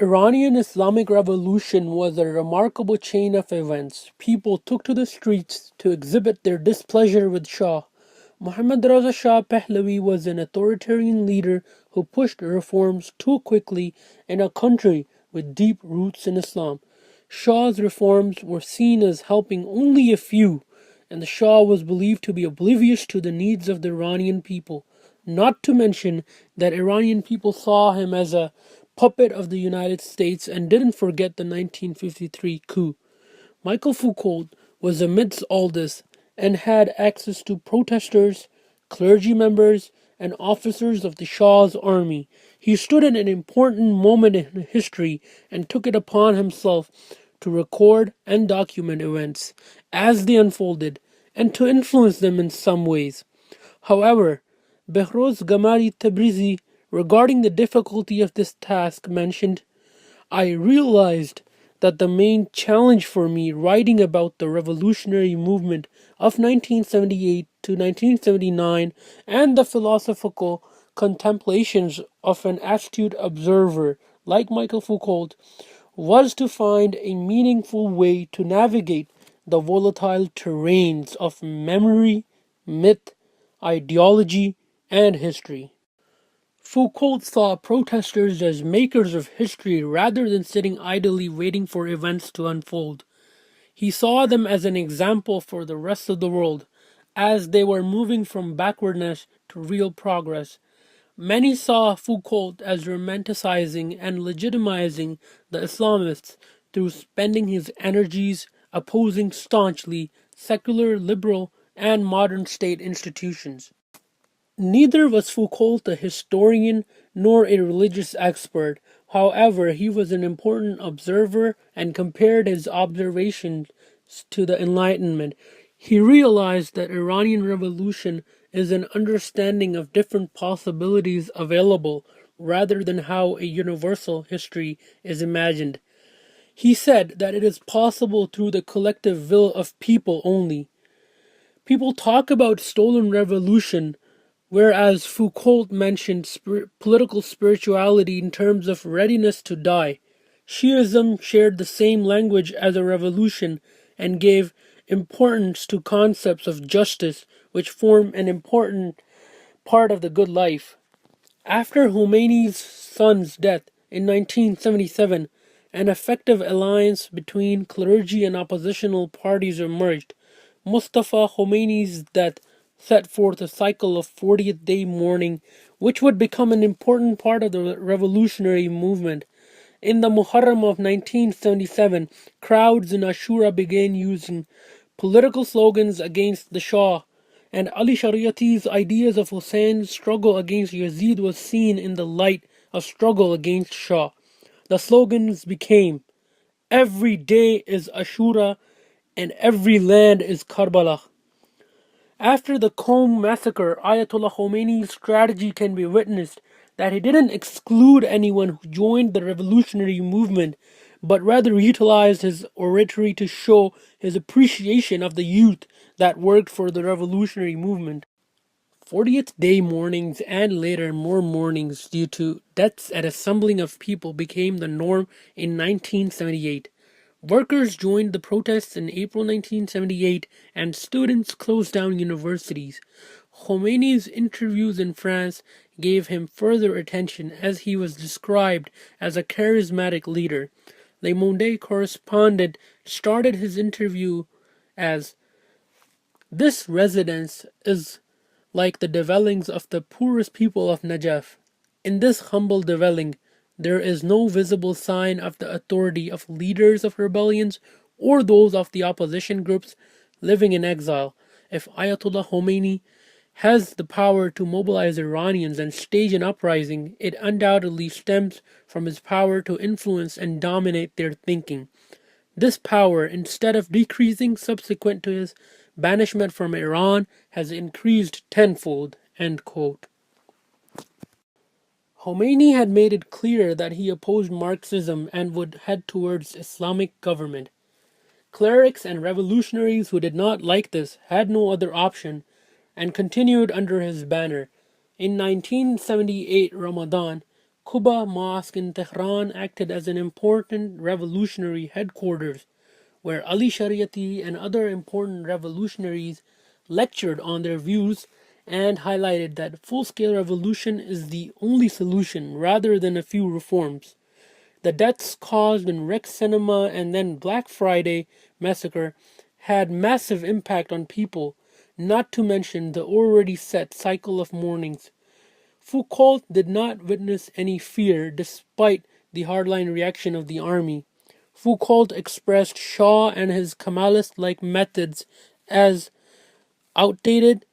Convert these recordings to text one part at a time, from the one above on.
Iranian Islamic Revolution was a remarkable chain of events. People took to the streets to exhibit their displeasure with Shah. Muhammad Raza Shah Pahlavi was an authoritarian leader who pushed reforms too quickly in a country with deep roots in Islam. Shah's reforms were seen as helping only a few, and the Shah was believed to be oblivious to the needs of the Iranian people. Not to mention that Iranian people saw him as a puppet of the United States and didn't forget the 1953 coup. Michael Foucault was amidst all this and had access to protesters, clergy members, and officers of the Shah's army. He stood at an important moment in history and took it upon himself to record and document events as they unfolded and to influence them in some ways. However, Behrouz Gamari Tabrizi, regarding the difficulty of this task, mentioned, I realized that the main challenge for me writing about the revolutionary movement of 1978 to 1979 and the philosophical contemplations of an astute observer like Michael Foucault was to find a meaningful way to navigate the volatile terrains of memory, myth, ideology, and history. Foucault saw protesters as makers of history rather than sitting idly waiting for events to unfold. He saw them as an example for the rest of the world, as they were moving from backwardness to real progress. Many saw Foucault as romanticizing and legitimizing the Islamists through spending his energies opposing staunchly secular, liberal, and modern state institutions. Neither was Foucault a historian nor a religious expert. However, he was an important observer and compared his observations to the Enlightenment. He realized that Iranian revolution is an understanding of different possibilities available rather than how a universal history is imagined. He said that it is possible through the collective will of people only. People talk about stolen revolution, whereas Foucault mentioned political spirituality in terms of readiness to die. Shiism shared the same language as a revolution and gave importance to concepts of justice, which form an important part of the good life. After Khomeini's son's death in 1977, an effective alliance between clergy and oppositional parties emerged. Mustafa Khomeini's death set forth a cycle of 40th day mourning, which would become an important part of the revolutionary movement. In the Muharram of 1977, crowds in Ashura began using political slogans against the Shah, and Ali Shariati's ideas of Hussein's struggle against Yazid was seen in the light of struggle against Shah. The slogans became, every day is Ashura and every land is Karbala. After the Qom massacre, Ayatollah Khomeini's strategy can be witnessed that he didn't exclude anyone who joined the revolutionary movement, but rather utilized his oratory to show his appreciation of the youth that worked for the revolutionary movement. 40th day mournings and later more mournings due to deaths at assembling of people became the norm in 1978. Workers joined the protests in April 1978 and students closed down universities. Khomeini's interviews in France gave him further attention as he was described as a charismatic leader. Le Monde correspondent started his interview as, this residence is like the dwellings of the poorest people of Najaf. In this humble dwelling, there is no visible sign of the authority of leaders of rebellions or those of the opposition groups living in exile. If Ayatollah Khomeini has the power to mobilize Iranians and stage an uprising, it undoubtedly stems from his power to influence and dominate their thinking. This power, instead of decreasing subsequent to his banishment from Iran, has increased tenfold. End quote. Khomeini had made it clear that he opposed Marxism and would head towards Islamic government. Clerics and revolutionaries who did not like this had no other option and continued under his banner. In 1978 Ramadan, Quba Mosque in Tehran acted as an important revolutionary headquarters where Ali Shariati and other important revolutionaries lectured on their views and highlighted that full scale revolution is the only solution rather than a few reforms. The deaths caused in Rex Cinema and then Black Friday massacre had massive impact on people, not to mention the already set cycle of mournings. Foucault did not witness any fear despite the hardline reaction of the army. Foucault expressed Shaw and his Kemalist like methods as outdated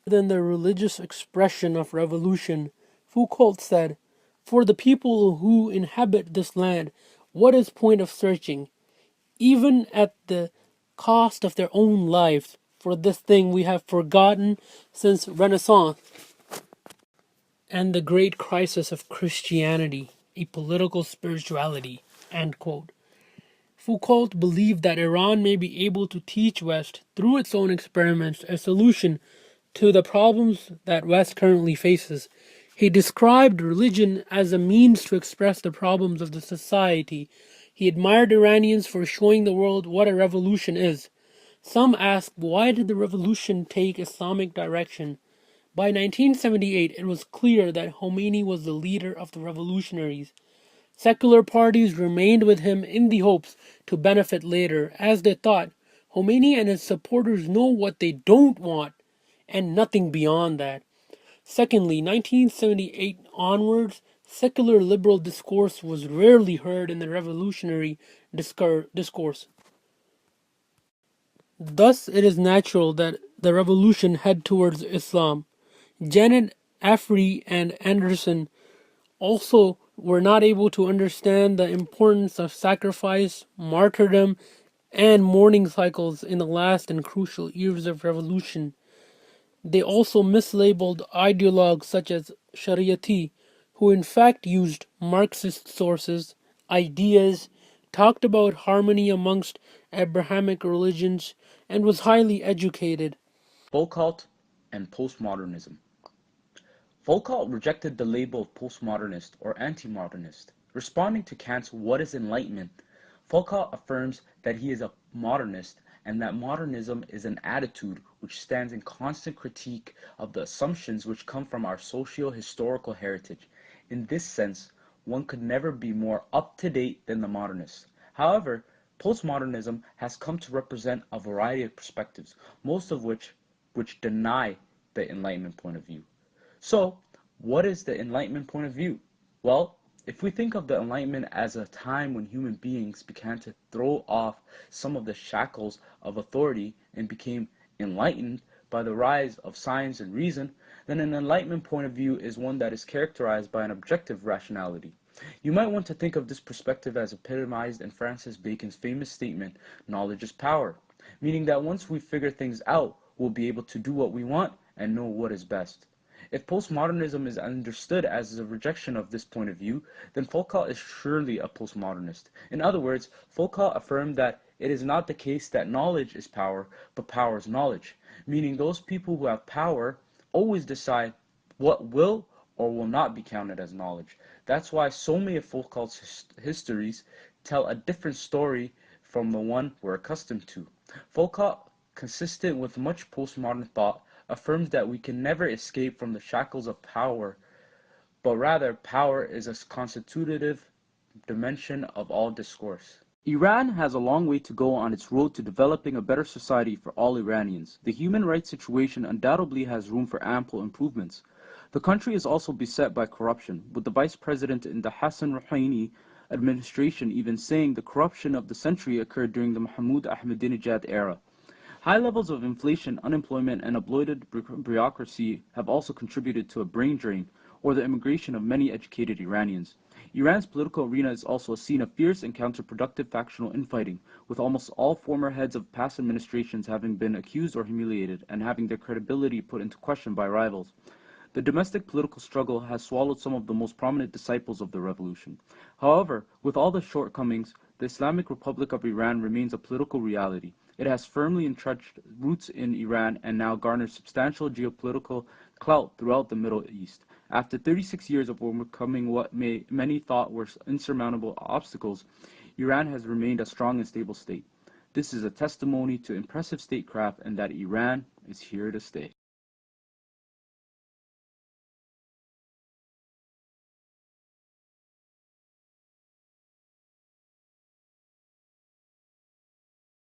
than the religious expression of revolution. Foucault said, "For the people who inhabit this land, what is point of searching, even at the cost of their own lives? For this thing we have forgotten since Renaissance and the great crisis of Christianity, a political spirituality." End quote. Foucault believed that Iran may be able to teach West, through its own experiments, a solution to the problems that West currently faces. He described religion as a means to express the problems of the society. He admired Iranians for showing the world what a revolution is. Some ask, why did the revolution take Islamic direction? By 1978, it was clear that Khomeini was the leader of the revolutionaries. Secular parties remained with him in the hopes to benefit later, as they thought Khomeini and his supporters know what they don't want, and nothing beyond that. Secondly, 1978 onwards, secular liberal discourse was rarely heard in the revolutionary discourse. Thus, it is natural that the revolution head towards Islam. Janet Afri and Anderson also were not able to understand the importance of sacrifice, martyrdom, and mourning cycles in the last and crucial years of revolution. They also mislabeled ideologues such as Shariati, who in fact used Marxist sources, ideas, talked about harmony amongst Abrahamic religions, and was highly educated. Foucault and postmodernism. Foucault rejected the label of postmodernist or anti-modernist. Responding to Kant's "What is enlightenment?", Foucault affirms that he is a modernist and that modernism is an attitude which stands in constant critique of the assumptions which come from our socio-historical heritage. In this sense, one could never be more up-to-date than the modernist. However, postmodernism has come to represent a variety of perspectives, most of which deny the Enlightenment point of view. So, what is the Enlightenment point of view? Well, if we think of the Enlightenment as a time when human beings began to throw off some of the shackles of authority and became enlightened by the rise of science and reason, then an Enlightenment point of view is one that is characterized by an objective rationality. You might want to think of this perspective as epitomized in Francis Bacon's famous statement, "Knowledge is power," meaning that once we figure things out, we'll be able to do what we want and know what is best. If postmodernism is understood as a rejection of this point of view, then Foucault is surely a postmodernist. In other words, Foucault affirmed that it is not the case that knowledge is power, but power is knowledge, meaning those people who have power always decide what will or will not be counted as knowledge. That's why so many of Foucault's histories tell a different story from the one we're accustomed to. Foucault, consistent with much postmodern thought, affirms that we can never escape from the shackles of power, but rather power is a constitutive dimension of all discourse. Iran has a long way to go on its road to developing a better society for all Iranians. The human rights situation undoubtedly has room for ample improvements. The country is also beset by corruption, with the vice president in the Hassan Rouhani administration even saying the corruption of the century occurred during the Mahmoud Ahmadinejad era. High levels of inflation, unemployment, and a bloated bureaucracy have also contributed to a brain drain, or the immigration of many educated Iranians. Iran's political arena is also a scene of fierce and counterproductive factional infighting, with almost all former heads of past administrations having been accused or humiliated, and having their credibility put into question by rivals. The domestic political struggle has swallowed some of the most prominent disciples of the revolution. However, with all the shortcomings, the Islamic Republic of Iran remains a political reality. It has firmly entrenched roots in Iran and now garners substantial geopolitical clout throughout the Middle East. After 36 years of overcoming what many thought were insurmountable obstacles, Iran has remained a strong and stable state. This is a testimony to impressive statecraft and that Iran is here to stay.